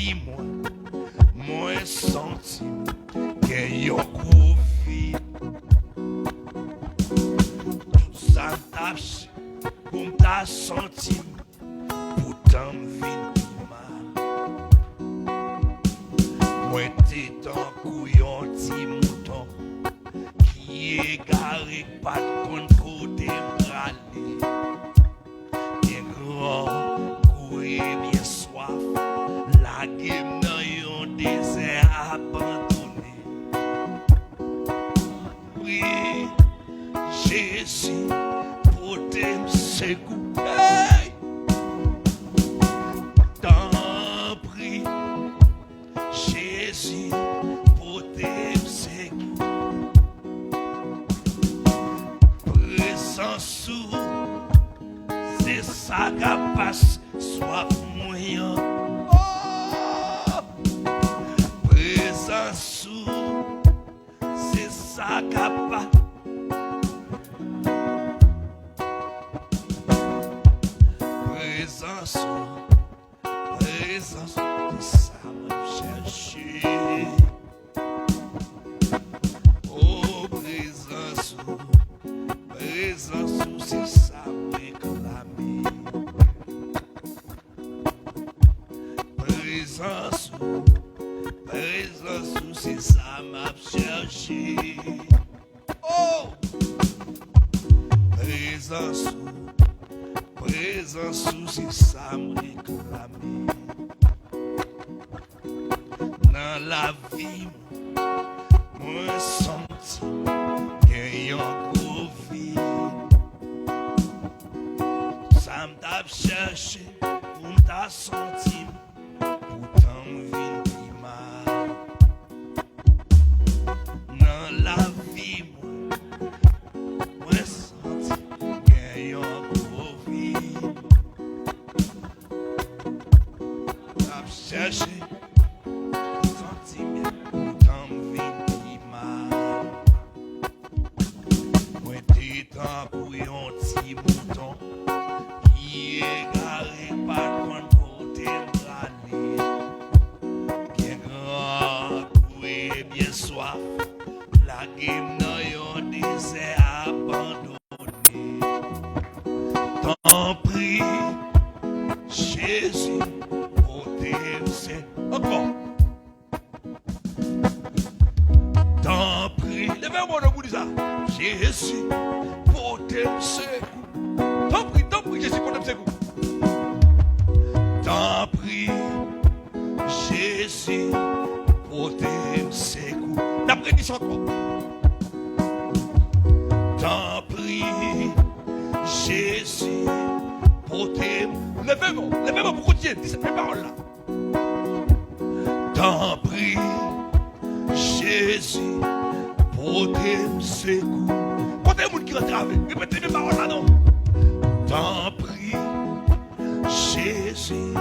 vie, moi senti qu'il y a gros vide. Tout ça tâche pour m'ta senti, pourtant m'vin mal. Moi t'es un couillon petit mouton qui est garé pas de compte côté m'ralé. Bien grand, coué bien soif, la game dans yon désert abandonné. Oui, Jésus, pour t'aimer c'est goût. Hey! T'en prie, Jésus, pour t'aimer c'est goût. Présence sous, c'est ça qui passe, soif moyen. Oh! Présence sous, c'est ça qui passe. Présence, c'est ça m'a cherché. Oh, présence, c'est ça m'a réclamé. Présence, c'est ça m'a cherché. Oh, présence, c'est ça me réclamer. Dans la vie, moi senti qu'il y a un gros vide. Ça me cherché, pour m'ta senti, pourtant m'vin mal. Dans la vie, moi senti qu'il y a un gros vide. Chercher, senti bien, pourtant m'vin mal. Moi t'es un couillon petit mouton qui est garé par contre côté m'ralé. Bien grand, coué bien soif, la game dans yon désert abandonné. T'en prie, Jésus, encore. T'en prie, levez-moi le bout de ça. Jésus, pour t'aimer c'est goût. T'en prie, Jésus, pour t'aimer c'est goût. T'en prie, Jésus, pour t'aimer c'est goût. D'après dit ça encore. T'en prie, Jésus, pour t'aimer. Levez-moi pour continuer, dis cette parole là. T'en prie, Jésus, pour t'aimer c'est goût. Quand t'es monde qui rentre avec, répétez mes paroles là non. T'en prie, Jésus,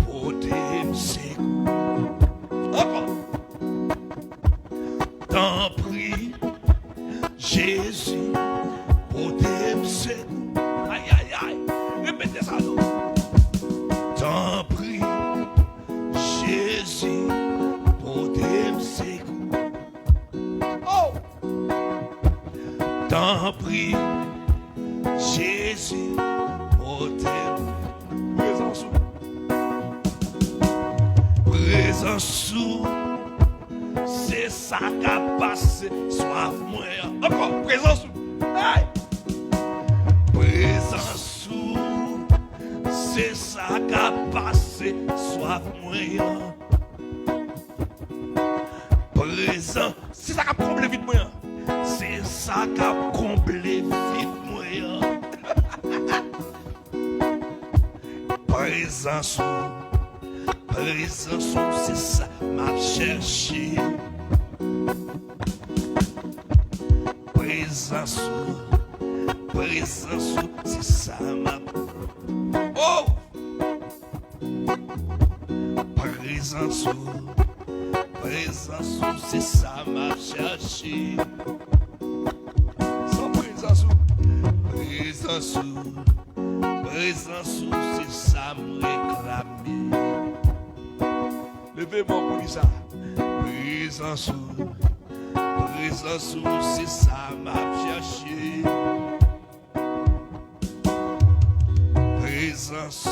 pour t'aimer c'est goût. Encore. T'en prie, Jésus, pour t'aimer c'est goût. Aïe aïe aïe, répétez ça non. T'en prie, Jésus, pour t'aimer c'est goût. Oh! T'en prie, Jésus, pour t'aimer. Présence, c'est ça qui a passé, soif moyen. Encore, présence. Hey! Présence, c'est ça qui a passé, soif moyen. Présent, c'est ça qui a comblé vite moyen. C'est ça qui a comblé vite moyen. Présence, c'est ça m'a cherché. Présence, c'est ça m'a. Oh! Présence, c'est ça m'a cherché. Sans présence, c'est ça me réclamer. Levez-moi pour dire ça. Présence, c'est ça m'a cherché. Présence,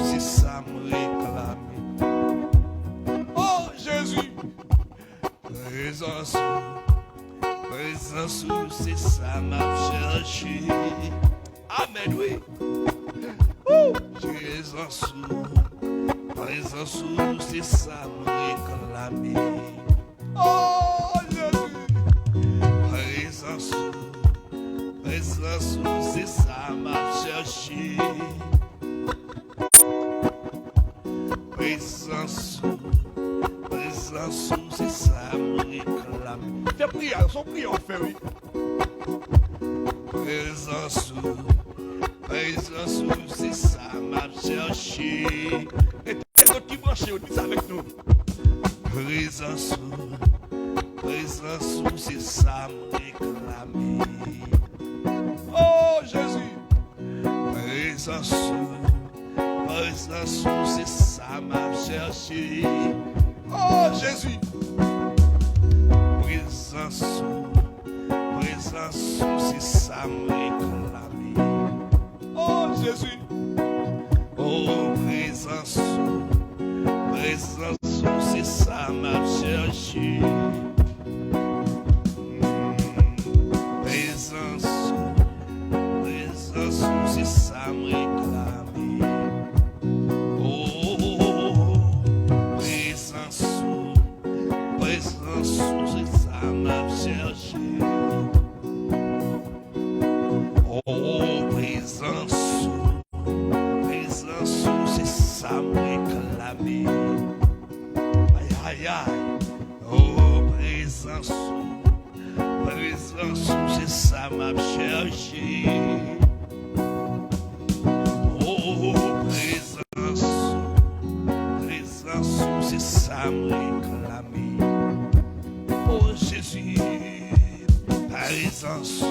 c'est ça me réclame. Oh Jésus, présence, c'est ça m'a cherché. Amen, oui. Présence, c'est ça me réclame. Oh Jésus, présence, c'est ça m'a cherché. Présence, c'est ça me réclame. Fais prière, son prière, on fait oui. Présence, c'est ça m'a cherché. Et tout qui branche, on dit ça avec nous. Présence, c'est ça me réclame. Oh Jésus, présence, c'est ça m'a cherché. Oh Jésus, présence, c'est ça me réclame. Oh Jésus, oh présence, c'est ça m'a cherché. Présence, c'est ça me réclame. Oh, présence, c'est ça m'a cherché. Oh, présence, c'est ça me réclame. Aïe, aïe, aïe. Oh, présence, c'est ça m'a cherché. Oh, présence, c'est ça me réclame. Oh Jésus, présence,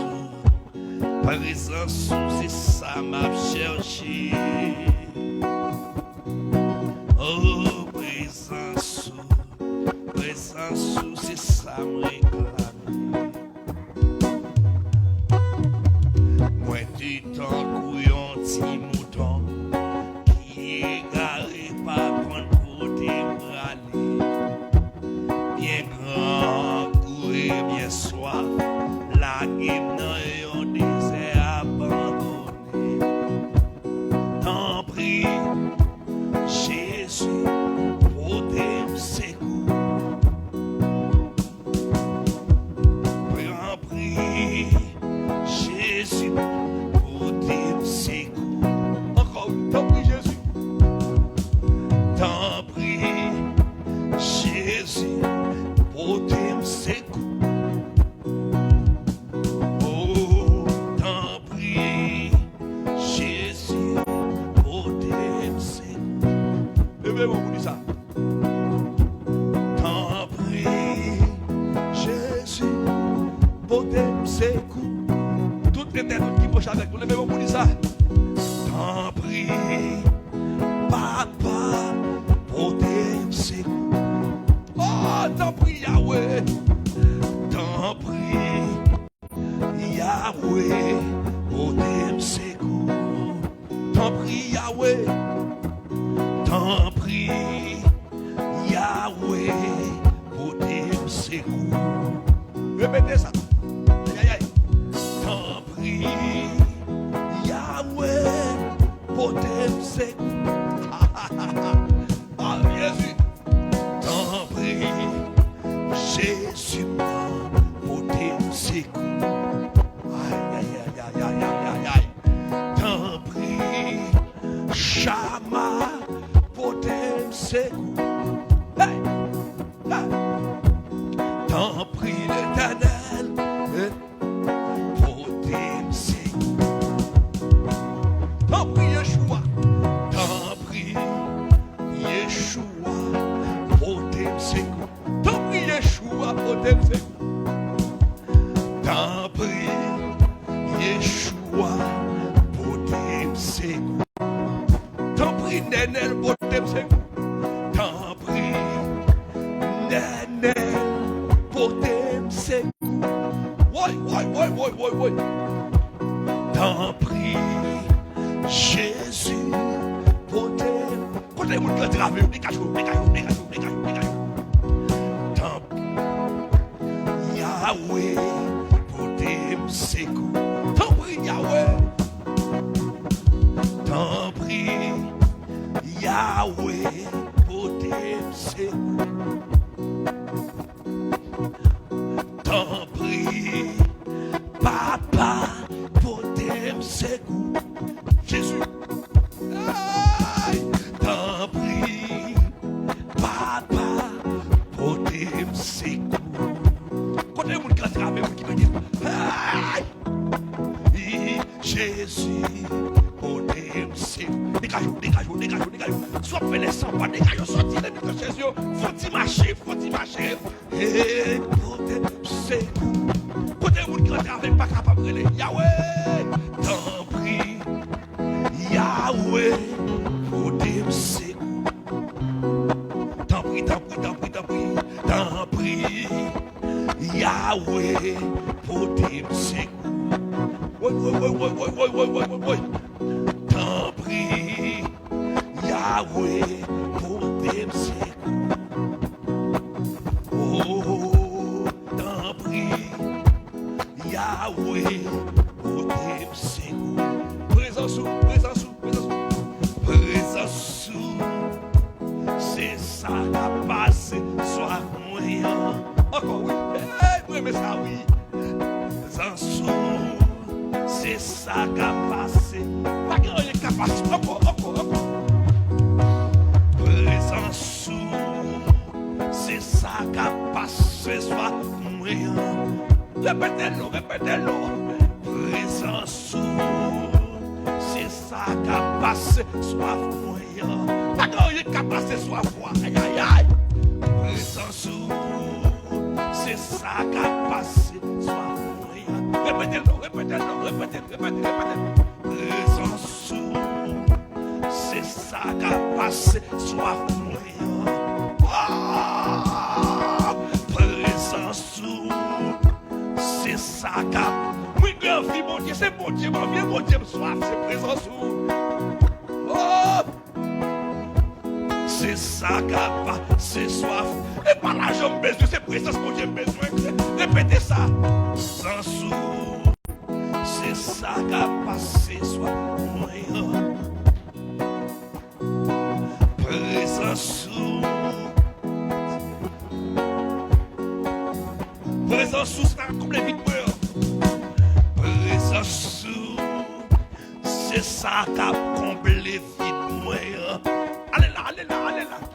c'est ça m'a cherché. Oh, présence, c'est ça me réclame. Moi, tu t'en couillon, petit mouton, qui est garé par contre côté m'aller. Bien grand, courir, bien soif, la game dans un désert abandonné. T'en prie, Jésus, protège ses coups. T'en prie, Jésus, protège ses coups. Encore, t'en prie, Jésus. T'en prie, Jésus, protège ses coups. Oh, t'en prie, Jésus, protège ses coups. Levez-moi pour dire ça. T'en prie, Jésus, protège ses coups. Toutes les têtes qui bougent avec nous, levez-moi pour dire ça. T'en prie, Papa, protège ses coups. Oh, t'en prie, Yahweh. T'en prie, Yahweh, protège ses coups. T'en prie, Yahweh. T'en prie, Yahweh, protège ses coups. Répétez ça. Aïe, aïe, aïe. T'en prie, Yahweh, protège ses coups. Ah, Jésus. T'en prie, Jésus, protège ses coups. Aïe, aïe, aïe, aïe, aïe, aïe, aïe. T'en prie, Chama, protège ses coups. Hey, hey. T'en prie, l'Éternel, protège ses coups. T'en prie, Yeshua. T'en prie, Yeshua, protège ses coups. T'en prie, Yeshua, protège ses coups. T'en prie, Yeshua, protège ses coups. T'en prie, Nenel, protège ses coups. oui. T'en prie, Jésus, pour tes... Quand les gens qui travaillent, dégagez-vous. T'en prie, Yahweh, pour tes secours. T'en prie, Yahweh. T'en prie, Yahweh, pour tes secours. T'en prie, Papa, pour tes secours. Jésus. T'en prie, Papa, pour tes secours. Quand les gens qui travaillent, qui me disent, Jésus, pour tes secours. Dégagez-vous. Soit fait les sans pas, dégagez-vous, sortez les micros chez eux. Faut-il marcher. Et pour tes secours. Quand les gens qui travaillent, pas capable de les Yahweh. T'en prie, Yahweh, pour tes secours. T'en prie, Yahweh, pour tes secours. Oui. T'en prie, Yahweh, pour tes secours. Oh, t'en prie, Yahweh, pour tes secours. Présence, c'est ça qui a passé, soit moyen. Encore oui, mais ça oui. Présence, c'est ça qui a passé. Pas qu'il y ait capacité, encore. Présence, c'est ça qui a passé, soit moyen. Répétez-le. Présence, c'est ça qui a passé, soit moyen. Pas qu'il y ait capacité, soit froid. Aïe. Présence, c'est ça qui a passé, soit moyen. Répétez-le. Présence, c'est ça qui a passé, soit moyen. Présence, c'est ça qui a... Oui, grand vie, mon Dieu, c'est bon Dieu, mon Dieu, soif, c'est présence. Oh! C'est ça qui a passé, soif. Et par la jambe besoin, c'est présence, mon Dieu, besoin. Répétez ça. Présence, c'est ça qui a passé, soit moyen. Présence, c'est comme les vides. Présence, c'est ça qui a comblé vite moyen. Allez là.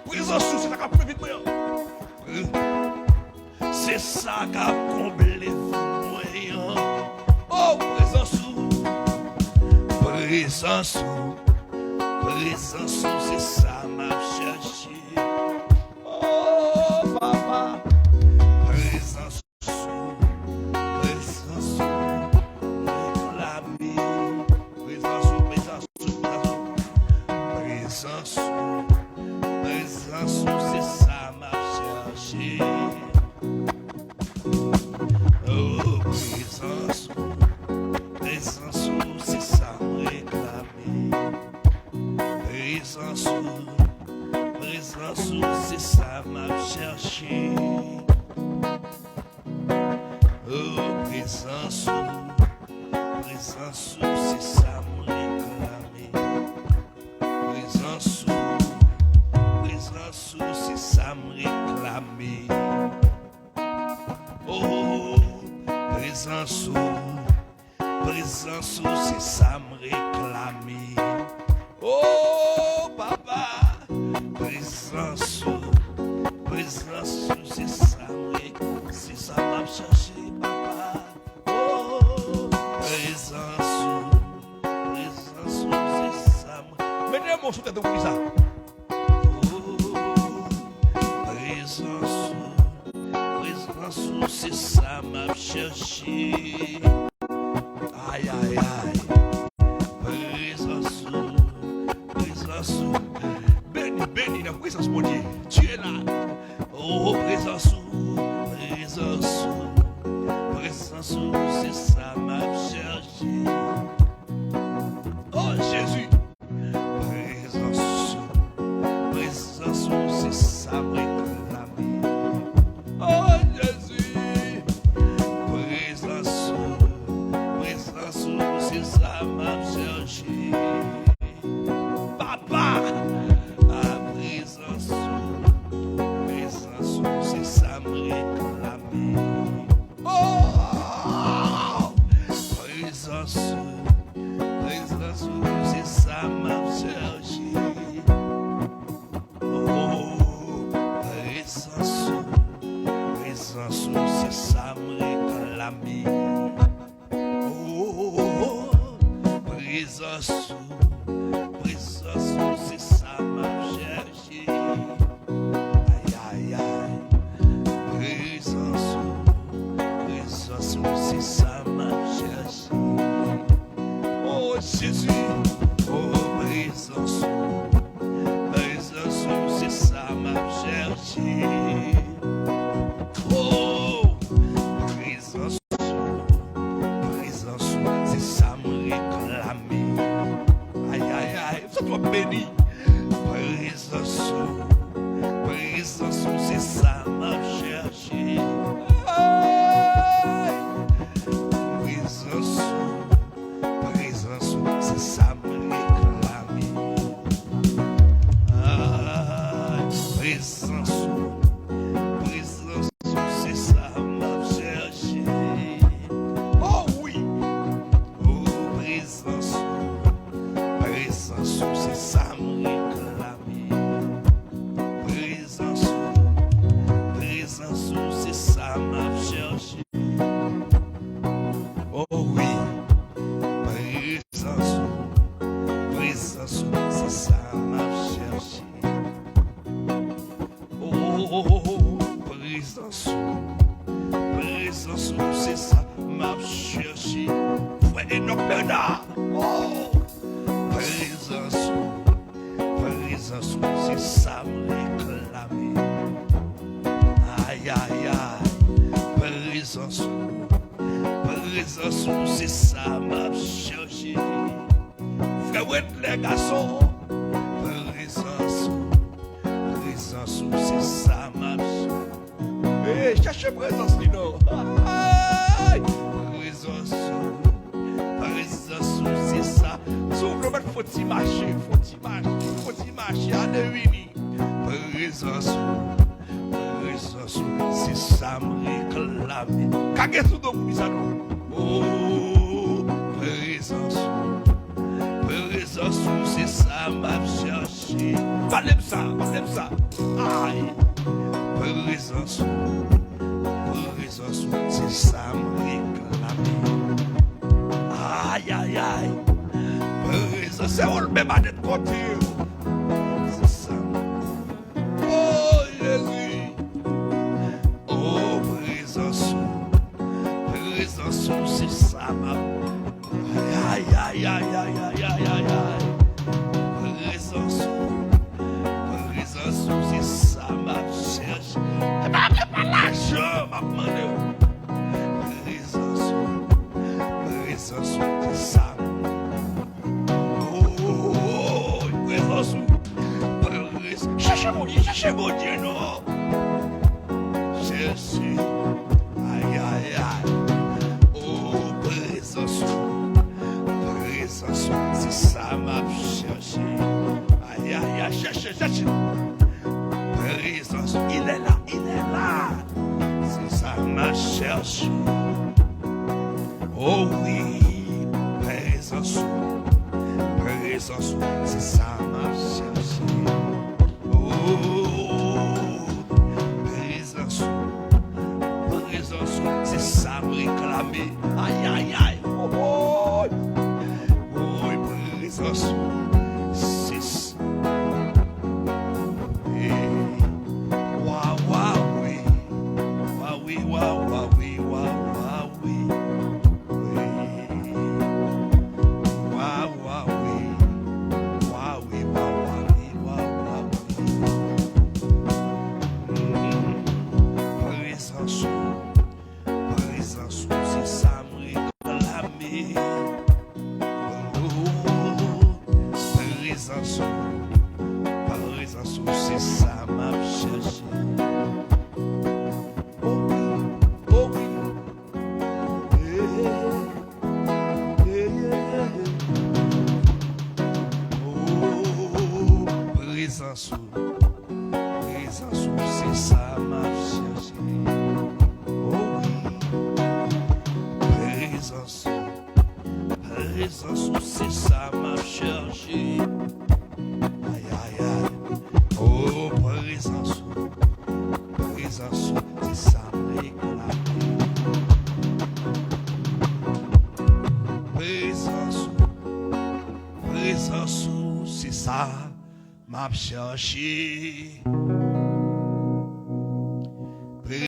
Présence, c'est ça qui a comblé vite moyen. C'est ça qui a comblé vite moyen. Oh, présence, c'est ça m'a cherché. Oh, papa. Présence, réclamé. Présence, c'est ça m'a cherché. Oh, présence, c'est ça m'a réclamé. Présence, c'est ça m'a cherché. Oh, présence, c'est ça m'a réclamé. Présence, c'est ça m'a réclamé. Oh, présence, c'est ça m'a réclamé. Oh, papa, présence, c'est ça m'a cherché, papa. Oh, présence, c'est ça m'a... Mettez mon sous-tête de vous ça. Présence, c'est ça m'a cherché. Aïe. Présence, béni la présence, mon Dieu. Tu es là. Oh, présence, c'est ça m'a présence, c'est ça m'a cherché. Oh oui, oh présence, c'est ça me réclamer. Présence, c'est ça m'a cherché. Oh oui, présence, c'est ça m'a cherché. Oh, présence, c'est ça m'a cherché. Frère et nos Bernard. Oh, présence, c'est ça me réclamer. Aïe, aïe, aïe, présence, c'est ça m'a cherché. Frère, les garçons, présence, c'est ça m'a cherché. Eh, cherchez présence, Lino. Présence, c'est ça. Sauf le mettre, faut-il marcher, à deviner. Présence, c'est ça me réclamer. Kage sous nos coups, ça non. Oh, présence, c'est ça m'a cherché. Valem ça. Aïe, présence, c'est ça me réclamer. Aïe, aïe, aïe, présence, c'est on le même à d'être côté. C'est ça. Oh, Jésus. Oh, présence, c'est ça ma. Aïe, aïe, aïe, aïe, aïe, aïe, aïe, aïe. Présence, c'est ça ma cherche. Et pas l'argent, ma demandé. Présence, c'est ça. Oh, présence. Cherchez mon Dieu, non. Cherchez. Aïe, aïe, aïe. Oh, présence, c'est ça m'a cherché. Aïe, aïe, aïe, cherchez. Présence, il est là. C'est ça m'a cherché. Oh oui, présence, c'est ça m'a cherché. Oh, présence, c'est ça me réclamer. Aïe, aïe, aïe. Oh, présence, c'est ça. Waouh, oui. Présence, c'est ça me réclamer. Présence, c'est ça m'a cherché. Oh oui. Oh, présence, c'est ça m'a cherché. Oh oui, présence, c'est ça m'a cherché. Aïe, aïe, aïe. Oh, présence, c'est ça me réclamer. Présence, c'est ça m'a cherché.